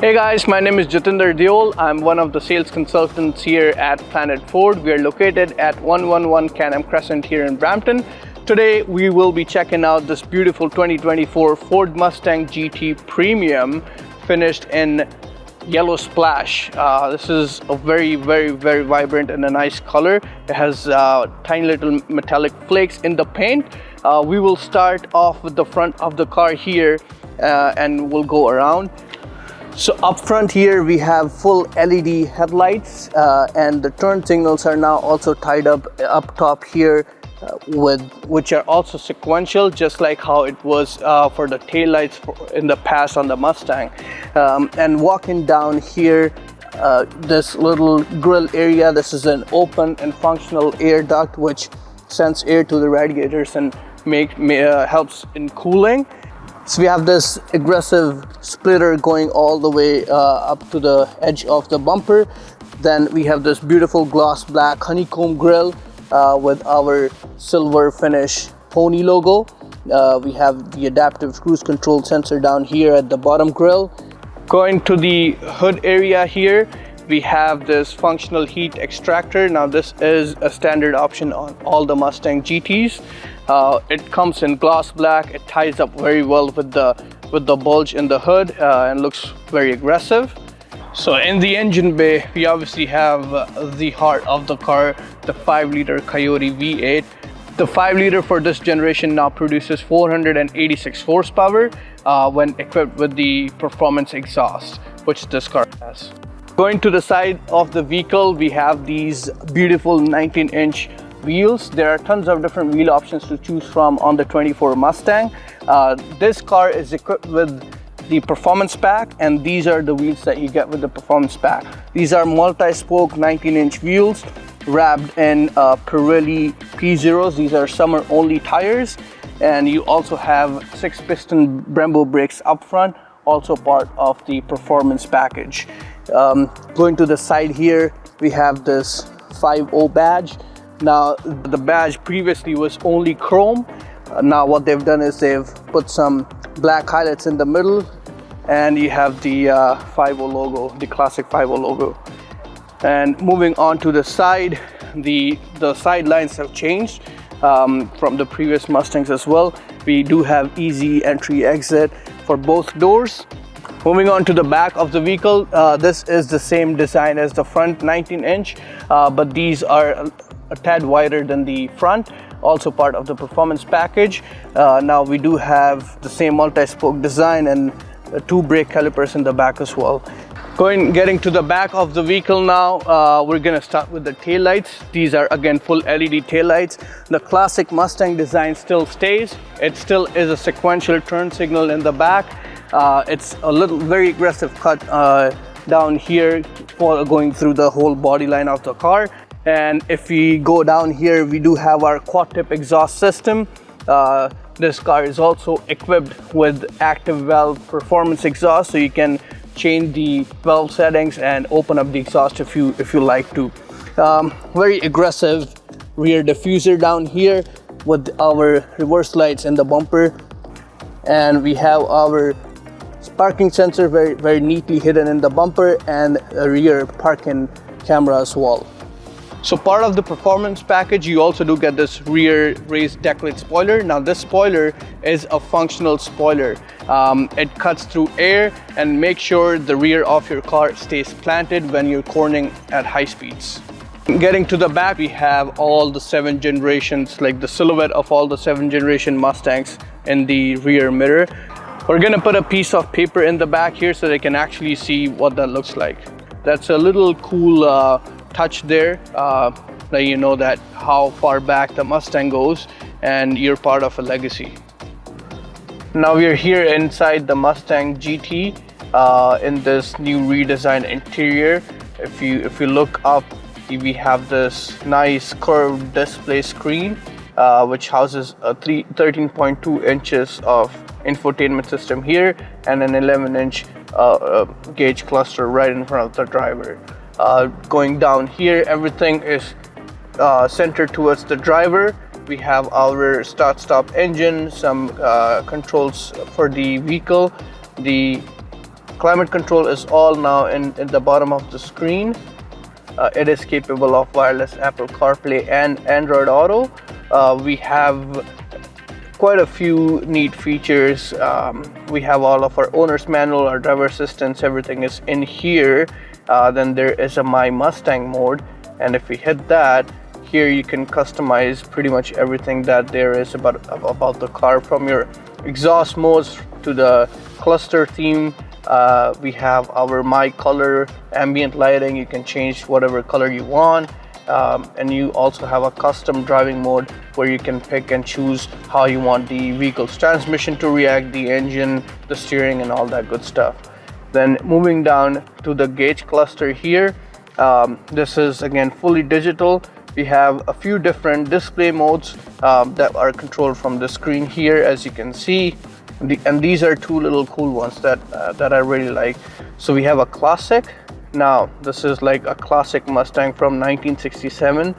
Hey guys, my name is Jatinder Diol. I'm one of the sales consultants here at Planet Ford. We are located at 111 Canham Crescent here in Brampton. Today we will be checking out this beautiful 2024 Ford Mustang GT Premium finished in yellow splash. This is a very vibrant and a nice color. It has tiny little metallic flakes in the paint. We will start off with the front of the car here and we'll go around. So up front here we have full LED headlights and the turn signals are now also tied up top here which are also sequential, just like how it was for the taillights in the past on the Mustang. And walking down here, this little grill area, this is an open and functional air duct which sends air to the radiators and helps in cooling. So we have this aggressive splitter going all the way up to the edge of the bumper. Then we have this beautiful gloss black honeycomb grille with our silver finish pony logo. We have the adaptive cruise control sensor down here at the bottom grille. Going to the hood area here, we have this functional heat extractor. Now this is a standard option on all the Mustang GTs. It comes in gloss black. It ties up very well with the bulge in the hood and looks very aggressive. So in the engine bay, we obviously have the heart of the car, the 5-liter Coyote V8. The 5-liter for this generation now produces 486 horsepower when equipped with the performance exhaust, which this car has. Going to the side of the vehicle, we have these beautiful 19-inch wheels. There are tons of different wheel options to choose from on the 24 Mustang. This car is equipped with the performance pack, and these are the wheels that you get with the performance pack. These are multi-spoke 19-inch wheels wrapped in Pirelli P0s. These are summer only tires, and you also have 6-piston Brembo brakes up front, also part of the performance package. Going to the side here, we have this 5.0 badge. Now the badge previously was only chrome. Now what they've done is they've put some black highlights in the middle, and you have the 5.0 logo, the classic 5.0 logo. And moving on to the side, the side lines have changed from the previous Mustangs as well. We do have easy entry exit for both doors. Moving on to the back of the vehicle, this is the same design as the front 19-inch, but these are a tad wider than the front, also part of the performance package. Now we do have the same multi-spoke design and 2 brake calipers in the back as well. Getting to the back of the vehicle now, we're gonna start with the taillights. These are again full LED taillights. The classic Mustang design still stays. It still is a sequential turn signal in the back. It's a very aggressive cut down here for going through the whole body line of the car. And if we go down here, we do have our quad tip exhaust system. This car is also equipped with active valve performance exhaust, so you can change the valve settings and open up the exhaust if you like to. Very aggressive rear diffuser down here with our reverse lights in the bumper, and we have our parking sensor very neatly hidden in the bumper, and a rear parking camera as well. So part of the performance package, you also do get this rear raised decklit spoiler. Now this spoiler is a functional spoiler. It cuts through air and makes sure the rear of your car stays planted when you're cornering at high speeds. Getting to the back, we have all the 7 generations, like the silhouette of all the 7 generation Mustangs in the rear mirror. We're gonna put a piece of paper in the back here so they can actually see what that looks like. That's a little cool touch there, that you know that how far back the Mustang goes and you're part of a legacy. Now we are here inside the Mustang GT in this new redesigned interior. If you look up, we have this nice curved display screen which houses a 13.2 inches of infotainment system here and an 11-inch gauge cluster right in front of the driver. Going down here, everything is centered towards the driver. We have our start-stop engine, some controls for the vehicle, the Climate control is all now in the bottom of the screen. It is capable of wireless Apple CarPlay and Android Auto. We have quite a few neat features. We have all of our owner's manual, our driver assistance, everything is in here. Then there is a My Mustang mode, and if we hit that, here you can customize pretty much everything that there is about the car, from your exhaust modes to the cluster theme. We have our My Color ambient lighting. You can change whatever color you want. And you also have a custom driving mode where you can pick and choose how you want the vehicle's transmission to react, the engine, the steering, and all that good stuff. Then moving down to the gauge cluster here, this is again fully digital. We have a few different display modes that are controlled from the screen here, as you can see. And these are two little cool ones that I really like. So we have a classic. Now this is like a classic Mustang from 1967.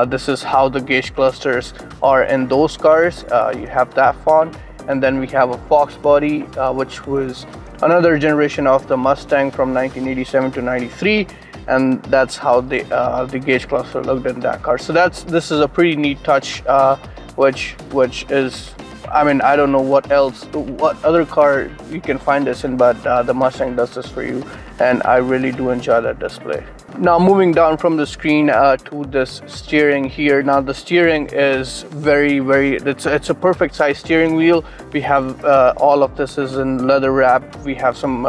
This is how the gauge clusters are in those cars. You have that font, and then we have a Fox body, which was another generation of the Mustang from 1987 to 93, and that's how the gauge cluster looked in that car. So this is a pretty neat touch, which is, I mean, I don't know what other car you can find this in, but the Mustang does this for you, and I really do enjoy that display. Now moving down from the screen to this steering here. Now the steering is it's a perfect size steering wheel. We have all of this is in leather wrap. We have some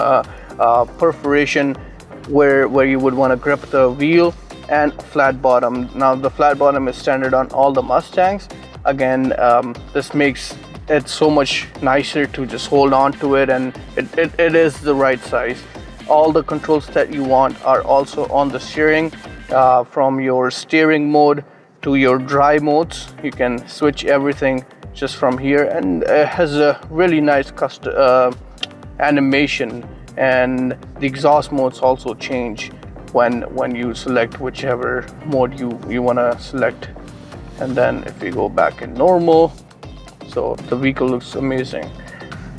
perforation where you would want to grip the wheel, and flat bottom. Now the flat bottom is standard on all the Mustangs. Again, this makes it so much nicer to just hold on to it, and it is the right size. All the controls that you want are also on the steering, from your steering mode to your drive modes. You can switch everything just from here, and it has a really nice custom animation, and the exhaust modes also change when you select whichever mode you want to select. And then if we go back in normal, so the vehicle looks amazing.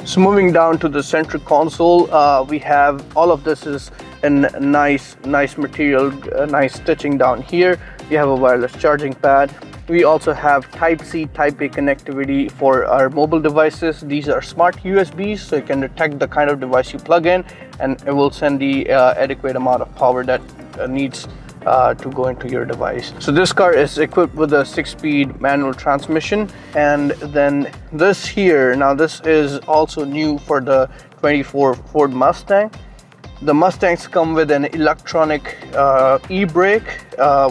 So moving down to the center console, we have all of this is in nice material, nice stitching down here. We have a wireless charging pad. We also have Type-C, Type-A connectivity for our mobile devices. These are smart USBs, so you can detect the kind of device you plug in, and it will send the adequate amount of power that needs to go into your device. So this car is equipped with a 6-speed manual transmission, and then this here, now this is also new for the 24 Ford Mustang. The Mustangs come with an electronic e-brake,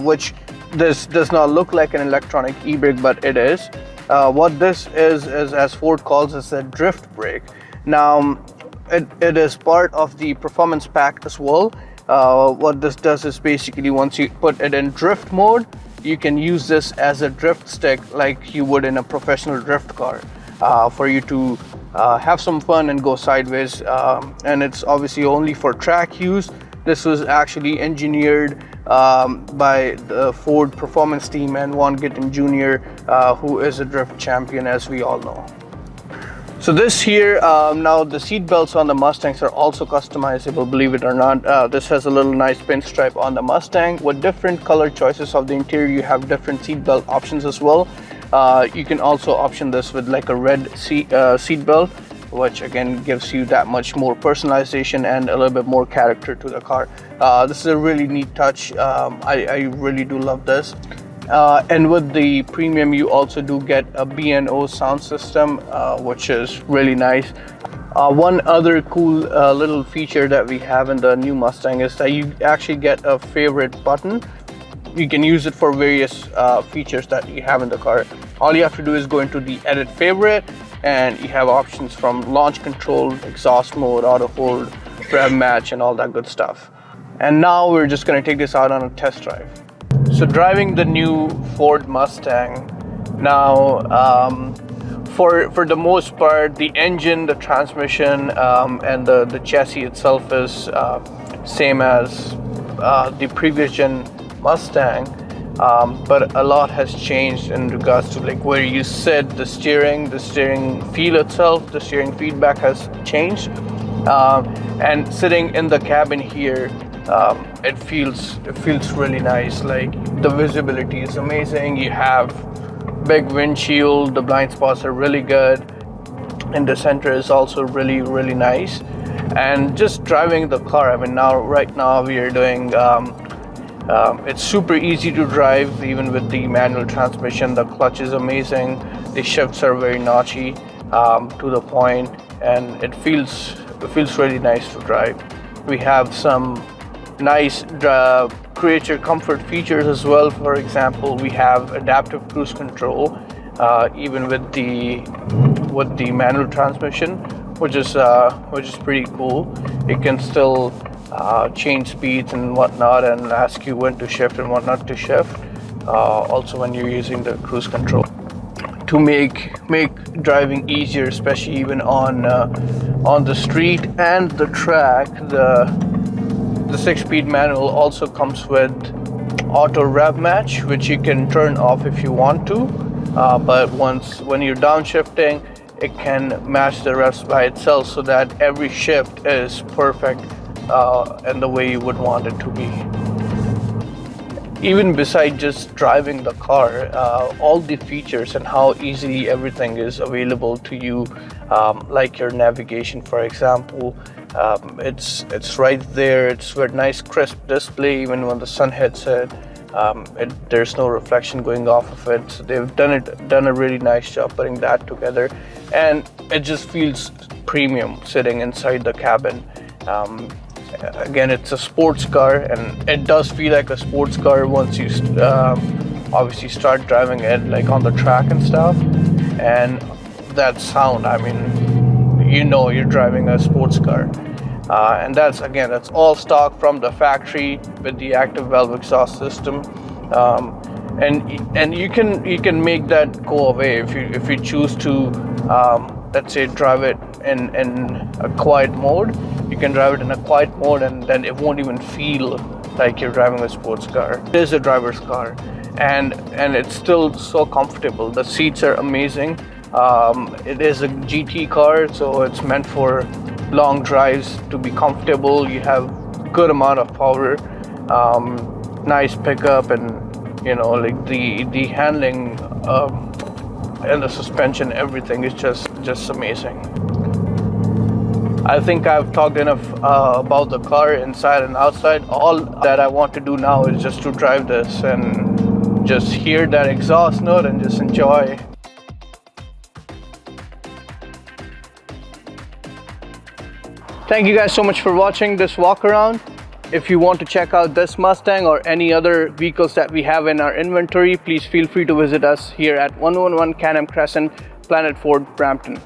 which this does not look like an electronic e-brake, but it is. What this is as Ford calls it, a drift brake. Now it is part of the performance pack as well. What this does is basically, once you put it in drift mode, you can use this as a drift stick like you would in a professional drift car, for you to have some fun and go sideways, and it's obviously only for track use. This was actually engineered by the Ford performance team and Juan Gittin Jr., who is a drift champion, as we all know. So this here, now the seat belts on the Mustangs are also customizable, believe it or not. This has a little nice pinstripe on the Mustang. With different color choices of the interior, you have different seat belt options as well. You can also option this with like a red seat belt, which again gives you that much more personalization and a little bit more character to the car. This is a really neat touch. I really do love this. And with the premium, you also do get a B&O sound system, which is really nice. One other cool little feature that we have in the new Mustang is that you actually get a favorite button. You can use it for various features that you have in the car. All you have to do is go into the edit favorite, and you have options from launch control, exhaust mode, auto hold, rev match, and all that good stuff. And now we're just going to take this out on a test drive. So driving the new Ford Mustang, now for the most part, the engine, the transmission, and the chassis itself is same as the previous gen Mustang, but a lot has changed in regards to like where you sit, the steering feel itself, the steering feedback has changed. And sitting in the cabin here, it feels really nice. Like, the visibility is amazing. You have big windshield, the blind spots are really good, and the center is also really nice. And just driving the car, I mean, right now we are doing it's super easy to drive even with the manual transmission. The clutch is amazing, the shifts are very notchy, to the point, and it feels really nice to drive. We have some nice creature comfort features as well. For example, we have adaptive cruise control, even with the manual transmission, which is pretty cool. It can still change speeds and whatnot, and ask you when to shift and what not to shift. Also, when you're using the cruise control to make driving easier, especially even on the street and the track. The 6-speed manual also comes with auto rev match, which you can turn off if you want to, but when you're downshifting, it can match the revs by itself, so that every shift is perfect and the way you would want it to be. Even beside just driving the car, all the features and how easily everything is available to you, like your navigation, for example, it's right there. It's with nice crisp display. Even when the sun hits it, there's no reflection going off of it. So they've done a really nice job putting that together, and it just feels premium sitting inside the cabin. Again, it's a sports car, and it does feel like a sports car once you obviously start driving it, like on the track and stuff. And that sound, I mean, you know you're driving a sports car. And that's all stock from the factory with the active valve exhaust system. And you can make that go away if you choose to, let's say, drive it in a quiet mode. You can drive it in a quiet mode, and then it won't even feel like you're driving a sports car. It is a driver's car, and it's still so comfortable. The seats are amazing. It is a GT car, so it's meant for long drives to be comfortable. You have good amount of power, nice pickup, and like the handling and the suspension, everything is just amazing. I think I've talked enough about the car inside and outside. All that I want to do now is just to drive this and just hear that exhaust note and just enjoy. Thank you guys so much for watching this walk around. If you want to check out this Mustang or any other vehicles that we have in our inventory, please feel free to visit us here at 111 Can-Am Crescent, Planet Ford, Brampton.